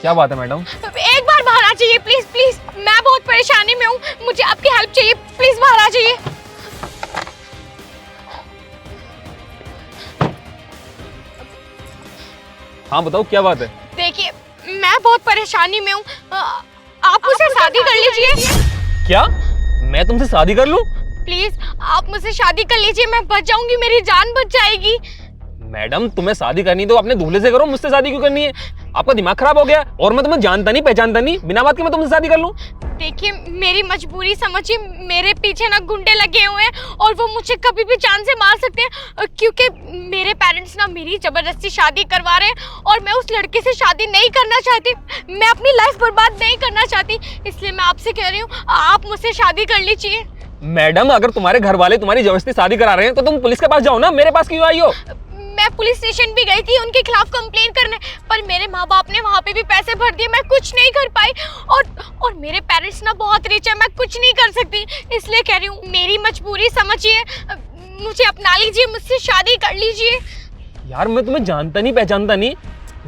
क्या बात है मैडम? एक बार बाहर आ जाइए प्लीज प्लीज, मैं बहुत परेशानी में हूँ, मुझे आपकी हेल्प चाहिए, प्लीज बाहर आ जाइए। हाँ बताओ क्या बात है? देखिए मैं बहुत परेशानी में हूँ, आप मुझसे शादी कर लीजिए। क्या मैं तुमसे शादी कर लूं? प्लीज आप मुझसे शादी कर लीजिए, मैं बच जाऊंगी, मेरी जान बच जाएगी। मैडम तुम्हें शादी करनी तो अपने दूल्हे से करो, मुझसे शादी क्यों करनी है? आपका दिमाग खराब हो गया? और मैं तुम्हें जानता नहीं पहचानता नहीं, बिना बात के मैं तुमसे शादी कर लूं? देखिए मेरी मजबूरी समझिए, मेरे पीछे ना गुंडे लगे हुए हैं और वो मुझे कभी भी जान से मार सकते हैं, क्योंकि मेरे पेरेंट्स ना मेरी जबरदस्ती शादी करवा रहे हैं और मैं उस लड़के से शादी नहीं करना चाहती, मैं अपनी लाइफ बर्बाद नहीं करना चाहती, इसलिए मैं आपसे कह रही हूँ आप मुझसे शादी कर लीजिए। मैडम अगर तुम्हारे घर वाले तुम्हारी जबरदस्ती शादी करा रहे हैं तो तुम पुलिस के पास जाओ ना, मेरे पास क्यों आई हो? मैं पुलिस स्टेशन भी गई थी उनके खिलाफ कंप्लेन करने, पर मेरे माँ बाप ने वहाँ पे भी पैसे भर दिए, मैं कुछ नहीं कर पाई और मेरे पेरेंट्स ना बहुत रिच है, मैं कुछ नहीं कर सकती, इसलिए कह रही हूँ मेरी मजबूरी समझिए, मुझे अपना लीजिए, मुझसे शादी कर लीजिए। यार मैं तुम्हें जानता नहीं पहचानता नहीं,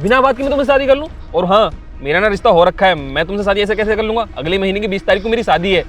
बिना बात के मैं तुमसे शादी कर लूं? और हाँ मेरा ना रिश्ता हो रखा है, मैं तुमसे शादी ऐसे कैसे कर लूंगा? अगले महीने की 20 तारीख को मेरी शादी है।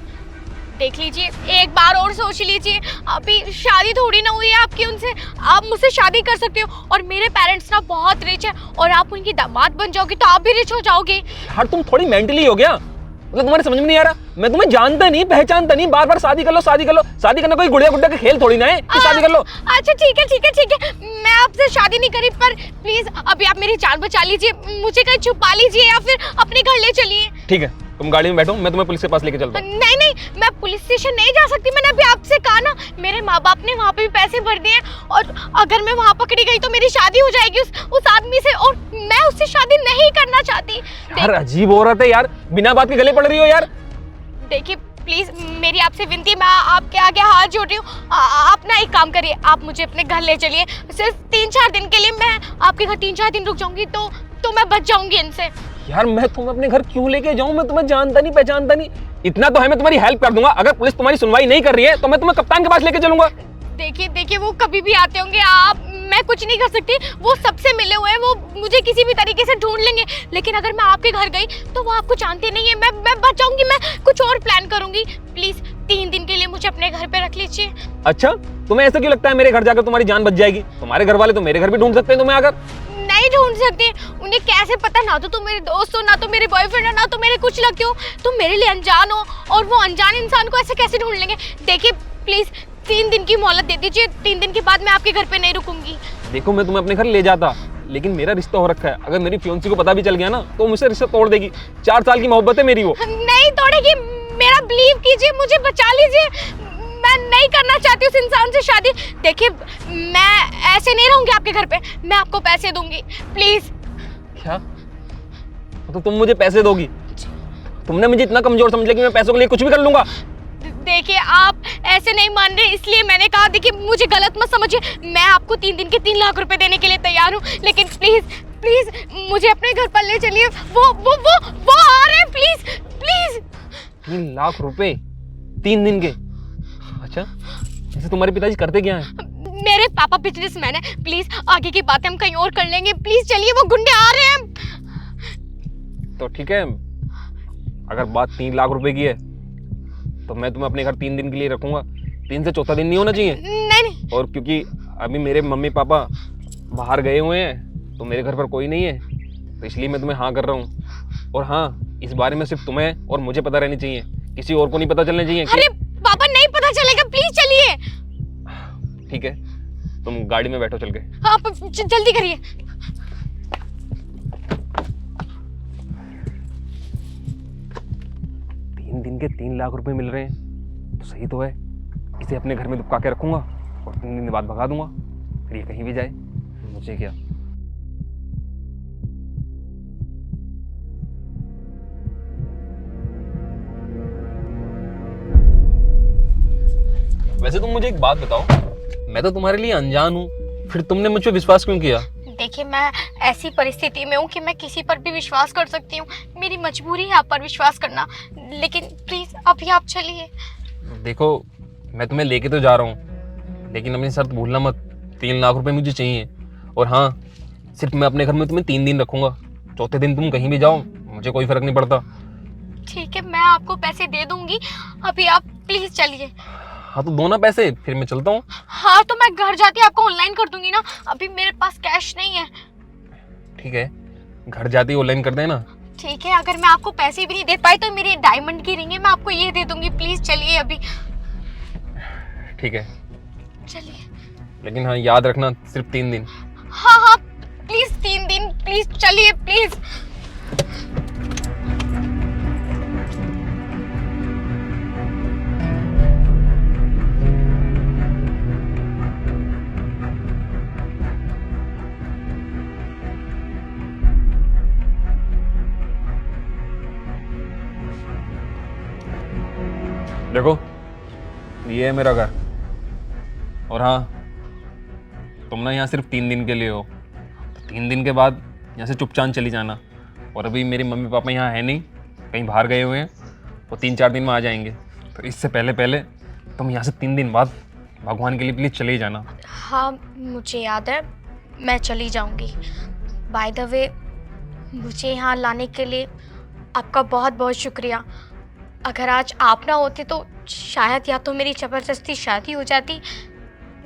देख लीजिए एक बार और सोच लीजिए, अभी शादी थोड़ी ना हुई है आपकी उनसे, आप मुझसे शादी कर सकते हो और मेरे पेरेंट्स ना बहुत रिच है और आप उनकी दामाद बन जाओगे तो आप भी रिच हो जाओगे। यार तुम थोड़ी मेंटली हो गया, मतलब तुम्हारे समझ में नहीं आ रहा? मैं तुम्हें जानता नहीं पहचानता नहीं, बार बार शादी कर लो शादी कर लो, शादी करना कोई गुड़िया गुड्डा का खेल थोड़ी ना है कि शादी कर लो। अच्छा ठीक है ठीक है ठीक है, मैं आपसे शादी नहीं करी, पर प्लीज अभी आप मेरी जान बचा लीजिए, मुझे कहीं छुपा लीजिए या फिर अपने घर ले चलिए। ठीक है तुम गाड़ी में बैठो, मैं तुम्हें पुलिस के पास लेके चलता हूँ। नहीं नहीं मैं पुलिस स्टेशन नहीं जा सकती, मैंने अभी आपसे कहा ना, मेरे माँ बाप ने वहाँ पे भी पैसे भर दिए और अगर मैं वहाँ पकड़ी गई तो मेरी शादी हो जाएगी उस आदमी से और मैं उससे शादी नहीं करना चाहती। यार अजीब औरत है यार, बिना बात के गले पड़ रही हो यार। देखिए प्लीज मेरी आपसे विनती है, मैं आपके आगे हाथ जोड़ रही हूँ, आप ना एक काम करिए, आप मुझे अपने घर ले चलिए, सिर्फ 3-4 दिन के लिए मैं आपके घर 3-4 दिन रुक जाऊंगी तो मैं बच जाऊंगी इनसे। यार मैं तुम्हें अपने घर क्यों लेके जाऊं? मैं तुम्हें जानता नहीं पहचानता नहीं, इतना तो है मैं तुम्हारी हेल्प कर दूंगा, अगर पुलिस तुम्हारी सुनवाई नहीं कर रही है तो मैं तुम्हें कप्तान के पास लेके चलूंगा। देखिए वो कभी भी आते होंगे, मैं कुछ नहीं कर सकती, वो सबसे मिले हुए हैं, वो मुझे किसी भी तरीके से ढूंढ लेंगे, लेकिन अगर मैं आपके घर गई तो वो आपको जानते नहीं है, मैं बच जाऊंगी, मैं कुछ और प्लान करूंगी, प्लीज 3 दिन के लिए मुझे अपने घर पे रख लीजिए। अच्छा तुम्हें ऐसा क्यों लगता है मेरे घर जाकर तुम्हारी जान बच जाएगी? तुम्हारे घर वाले तो मेरे घर भी ढूंढ सकते हैं तुम्हें, अगर नहीं ढूंढ सकते, उन्हें कैसे पता, ना तो तुम मेरे दोस्त हो, ना तो मेरे बॉयफ्रेंड हो, ना तो मेरे कुछ लगते हो, तुम मेरे लिए अनजान हो और वो अनजान इंसान को ऐसे कैसे ढूंढ लेंगे? देखिए प्लीज 3 दिन की मोहलत दे दीजिए, 3 दिन के बाद मैं आपके घर पे नहीं रुकूंगी। देखो मैं तुम्हें अपने घर ले जाता, लेकिन मेरा रिश्ता हो रखा है, अगर मेरी फियोंसी को पता भी चल गया ना तो मुझसे रिश्ता तोड़ देगी, 4 साल की मोहब्बत है मेरी वो। नहीं तोड़ेगी, मेरा बिलीव कीजिए, मुझे बचा लीजिए, मैं नहीं करना चाहती उस इंसान से शादी। देखिए मैं ऐसे नहीं रहूंगी आपके घर पे, मैं आपको पैसे दूंगी प्लीज। क्या? तो तुम मुझे पैसे दोगी? तुमने मुझे इतना कमजोर समझ लिया कि मैं पैसों के लिए कुछ भी कर लूंगा? देखिए आप ऐसे नहीं मान रहे, इसलिए मैंने कहा, देखिए मुझे गलत मत समझिए, मैं आपको 3 दिन के 3 लाख रुपए देने के लिए तैयार हूँ, लेकिन प्लीज प्लीज मुझे अपने घर पर ले चलिए, वो आ रहे हैं, प्लीज प्लीज। 3 लाख रुपए 3 दिन के? अच्छा ऐसे तुम्हारे पिताजी करते क्या हैं? मेरे पापा बिजनेसमैन है, प्लीज आगे की बातें हम कहीं और कर लेंगे, प्लीज चलिए, वो गुंडे आ रहे हैं। तो ठीक है, अगर बात 3 लाख रुपए की है तो मैं तुम्हें अपने घर 3 दिन के लिए रखूंगा, 3 से चौथा दिन नहीं होना चाहिए। नहीं और क्योंकि अभी मेरे मम्मी पापा बाहर गए हुए हैं तो मेरे घर पर कोई नहीं है, तो इसलिए मैं तुम्हें हाँ कर रहा हूँ। और हाँ इस बारे में सिर्फ तुम्हें और मुझे पता रहनी चाहिए, किसी और को नहीं पता चलना चाहिए। अरे पापा नहीं पता चलेगा, प्लीज चलिए। ठीक है तुम गाड़ी में बैठो चल के। हाँ जल्दी करिए। 3 दिन के 3 लाख रुपए मिल रहे हैं तो सही तो है, इसे अपने घर में दुबका के रखूंगा और 3 दिन बाद भगा दूंगा, फिर ये कहीं भी जाए मुझे क्या। वैसे तुम मुझे एक बात बताओ, मैं तो तुम्हारे लिए अनजान हूँ, फिर तुमने मुझ पर विश्वास क्यों किया? देखिए मैं ऐसी परिस्थिति में हूँ कि मैं किसी पर भी विश्वास कर सकती हूँ, मेरी मजबूरी है आप पर विश्वास करना, लेकिन प्लीज अभी आप चलिए। देखो मैं तुम्हें लेके तो जा रहा हूँ, लेकिन अपनी शर्त भूलना मत, 3 लाख रुपए मुझे चाहिए। और हाँ सिर्फ मैं अपने घर में तुम्हें 3 दिन रखूंगा, चौथे दिन तुम कहीं भी जाओ मुझे कोई फर्क नहीं पड़ता। ठीक है, मैं आपको पैसे दे दूंगी, अभी आप प्लीज चलिए। हाँ तो दो ना पैसे, फिर मैं चलता हूँ। हाँ तो मैं घर जाके आपको ऑनलाइन कर दूंगी ना, अभी मेरे पास कैश नहीं है। ठीक है, घर जाते ही ऑनलाइन कर देना। ठीक है, अगर मैं आपको पैसे भी नहीं दे पाई तो मेरी डायमंड की रिंग है, मैं आपको ये दे दूंगी। प्लीज चलिए अभी। ठीक है, चलिए। लेकिन हाँ याद रखना सिर्फ 3 दिन। हाँ हाँ प्लीज 3 दिन, प्लीज चलिए प्लीज। देखो, ये है मेरा घर, और हाँ तुम ना यहाँ सिर्फ 3 दिन के लिए हो, तो 3 दिन के बाद यहाँ से चुपचाप चली जाना। और अभी मेरे मम्मी पापा यहाँ है नहीं, कहीं बाहर गए हुए हैं, वो 3-4 दिन में आ जाएंगे। तो इससे पहले पहले तुम यहाँ से 3 दिन बाद भगवान के लिए प्लीज़ चले ही जाना। हाँ मुझे याद है, मैं चली जाऊंगी। बाय द वे, मुझे यहाँ लाने के लिए आपका बहुत बहुत शुक्रिया। अगर आज आप ना होते तो शायद या तो मेरी ज़बरदस्ती शादी हो जाती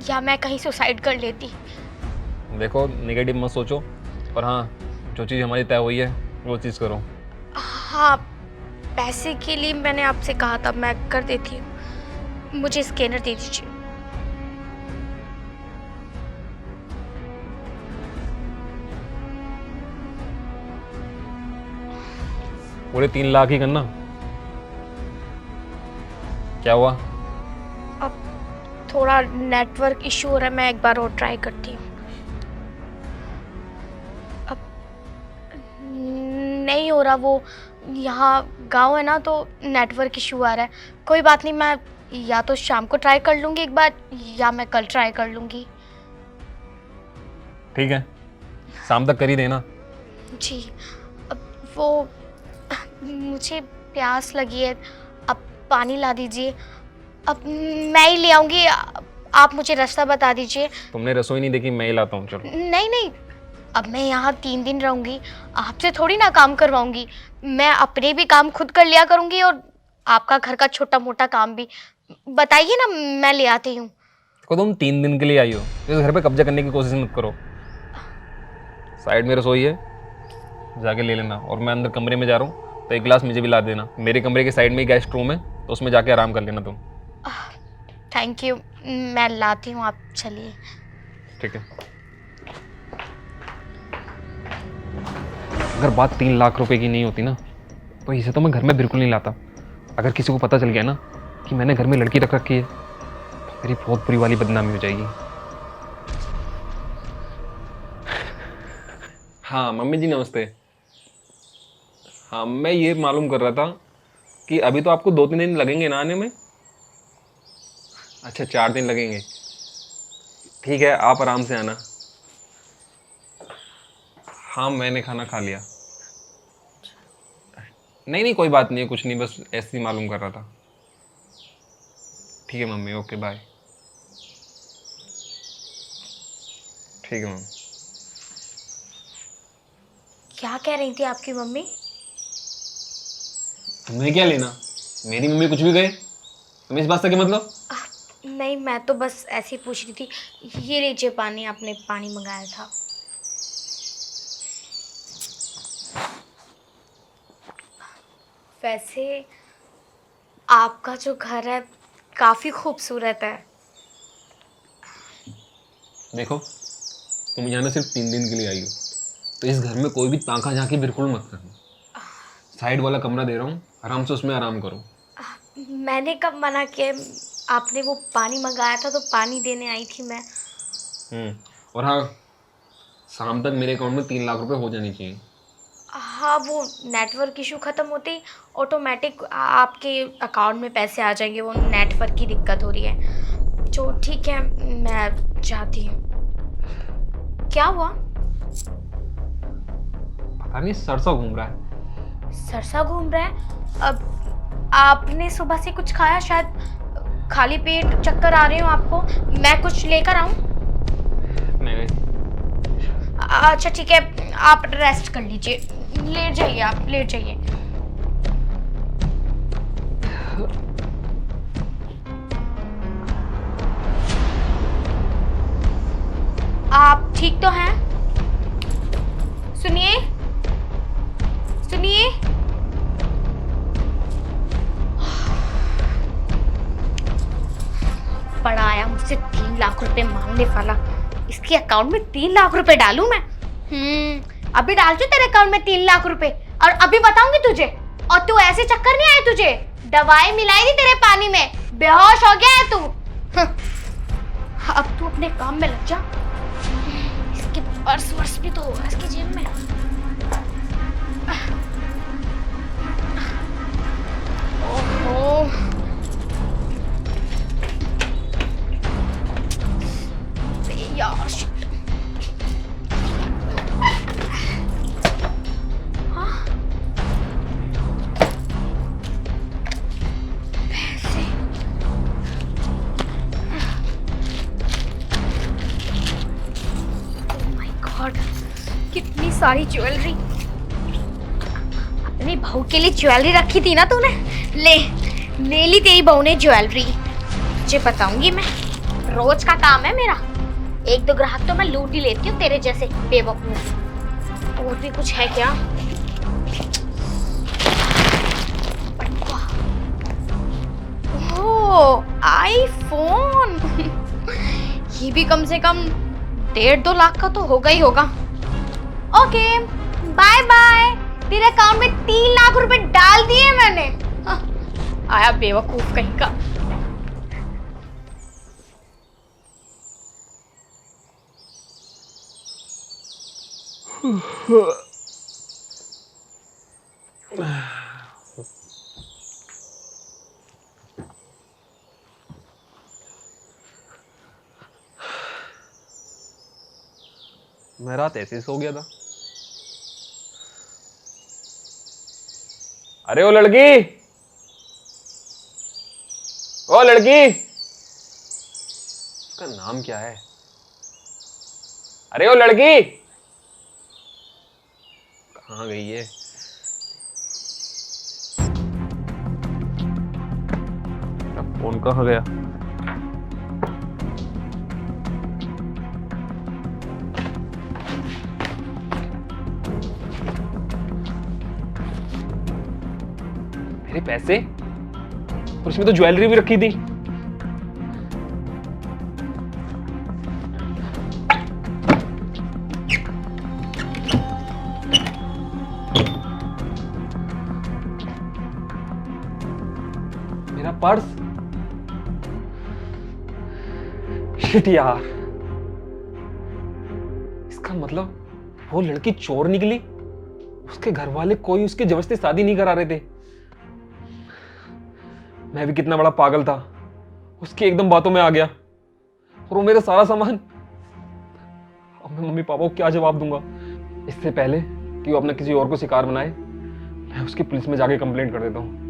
या मैं कहीं सुसाइड कर लेती। देखो, नेगेटिव मत सोचो, और हाँ जो चीज़ हमारी तय हुई है वो चीज़ करो। हाँ, पैसे के लिए मैंने आपसे कहा था, मैं कर देती हूँ। मुझे स्कैनर दे दीजिए। पूरे 3 लाख ही करना। क्या हुआ? अब थोड़ा नेटवर्क इशू हो रहा है, मैं एक बार और ट्राई करती हूँ। अब नहीं हो रहा, वो यहाँ गांव है ना तो नेटवर्क इशू आ रहा है। कोई बात नहीं, मैं या तो शाम को ट्राई कर लूँगी एक बार, या मैं कल ट्राई कर लूँगी। ठीक है, शाम तक कर ही देना। जी। अब वो मुझे प्यास लगी है, अब पानी ला दीजिए। अब मैं ही ले आऊँगी, आप मुझे रास्ता बता दीजिए। तुमने रसोई नहीं देखी, मैं ही लाता हूँ। चलो। नहीं नहीं, अब मैं यहाँ 3 दिन रहूँगी, आपसे थोड़ी ना काम करवाऊँगी। मैं अपने भी काम खुद कर लिया करूँगी और आपका घर का छोटा मोटा काम भी। बताइए ना, मैं ले आती हूँ। देखो, तुम 3 दिन के लिए आई हो, इस घर पे कब्जा करने की कोशिश मत करो। साइड में रसोई है, जाके ले लेना। और मैं अंदर कमरे में जा रहा हूँ तो एक गिलास मुझे भी ला देना। मेरे कमरे के साइड में ही गेस्ट रूम है, तो उसमें जाके आराम कर लेना तुम। थैंक यू, मैं लाती हूँ, आप चलिए। ठीक है। अगर बात 3 लाख रुपए की नहीं होती ना, तो इसे तो मैं घर में बिल्कुल नहीं लाता। अगर किसी को पता चल गया ना कि मैंने घर में लड़की रख रखी है, तो मेरी बहुत बुरी वाली बदनामी हो जाएगी। हाँ मम्मी जी, नमस्ते। हाँ, मैं ये मालूम कर रहा था कि अभी तो आपको 2-3 दिन लगेंगे ना आने में। अच्छा, 4 दिन लगेंगे। ठीक है, आप आराम से आना। हाँ, मैंने खाना खा लिया। नहीं नहीं, कोई बात नहीं है, कुछ नहीं, बस ऐसे ही मालूम कर रहा था। ठीक है मम्मी, ओके बाय। ठीक है मम्मी। क्या कह रही थी आपकी मम्मी? तुम्हें क्या लेना, मेरी मम्मी कुछ भी कहे, तुम्हें इस बात से क्या मतलब? नहीं, मैं तो बस ऐसे ही पूछ रही थी। ये लीजिए पानी, आपने पानी मंगाया था। वैसे आपका जो घर है काफ़ी खूबसूरत है। देखो, तुम यहाँ ना सिर्फ 3 दिन के लिए आई हो, तो इस घर में कोई भी ताका झांकी बिल्कुल मत करना। साइड वाला कमरा दे रहा हूँ, आराम से उसमें आराम करो। मैंने कब मना किया? आपने वो पानी मंगाया था तो पानी देने आई थी मैं। और हाँ, शाम तक मेरे अकाउंट में 3 लाख रुपए हो जानी चाहिए। हाँ, वो नेटवर्क इशू ख़त्म होते ही ऑटोमेटिक आपके अकाउंट में पैसे आ जाएंगे। वो नेटवर्क की दिक्कत हो रही है। तो ठीक है, मैं जाती हूँ। क्या हुआ? पता नहीं, सरसा घूम रहा है। सरसा घूम रहा है? अब आपने सुबह से कुछ खाया? शायद खाली पेट चक्कर आ रहे हो आपको। मैं कुछ लेकर आऊँ? नहीं। अच्छा ठीक है, आप रेस्ट कर लीजिए। लेट जाइए, आप लेट जाइए। आप ठीक तो हैं? सुनिए, सुनिए। बड़ा आया मुझसे 3 लाख रुपए मांगने वाला। इसके अकाउंट में 3 लाख रुपए डालूं मैं? अभी डाल दूं तेरे अकाउंट में 3 लाख रुपए और अभी बताऊंगी तुझे। और तू ऐसे चक्कर नहीं आए तुझे? दवाई मिलाई थी तेरे पानी में, बेहोश हो गया है तू। अब तू अपने काम में लग जा। इसके पर्स वर्स भी तो होगा इसकी जेब में। ओहो, यार हाँ? पैसे। ओह माय गॉड, कितनी सारी ज्वेलरी। अपनी बहू के लिए ज्वेलरी रखी थी ना तूने? ले ली तेरी बहू ने ज्वेलरी। तुझे बताऊंगी मैं, रोज का काम है मेरा। 1-2 ग्राहक तो मैं लूट ही लेती हूँ तेरे जैसे बेवकूफ। और भी कुछ है क्या? ओह, आईफोन। ये भी कम से कम 1.5-2 लाख का तो होगा ही होगा। Okay, bye bye. तेरे अकाउंट में 3 लाख रुपए डाल दिए मैंने। हाँ, आया बेवकूफ कहीं का। मैं रात ऐसे ही सो गया था। अरे ओ लड़की, ओ लड़की, उसका नाम क्या है? अरे ओ लड़की, कहाँ गई है? फोन कहाँ गया? मेरे पैसे, और इसमें तो ज्वेलरी भी रखी थी। मेरा पर्स, शिट यार। इसका मतलब वो लड़की चोर निकली। उसके घर वाले कोई उसकी जबरदस्ती शादी नहीं करा रहे थे। मैं भी कितना बड़ा पागल था, उसकी एकदम बातों में आ गया। और वो मेरा सारा सामान। अब मैं मम्मी पापा को क्या जवाब दूंगा? इससे पहले कि वो अपना किसी और को शिकार बनाए, मैं उसकी पुलिस में जाके कंप्लेंट कर देता हूँ।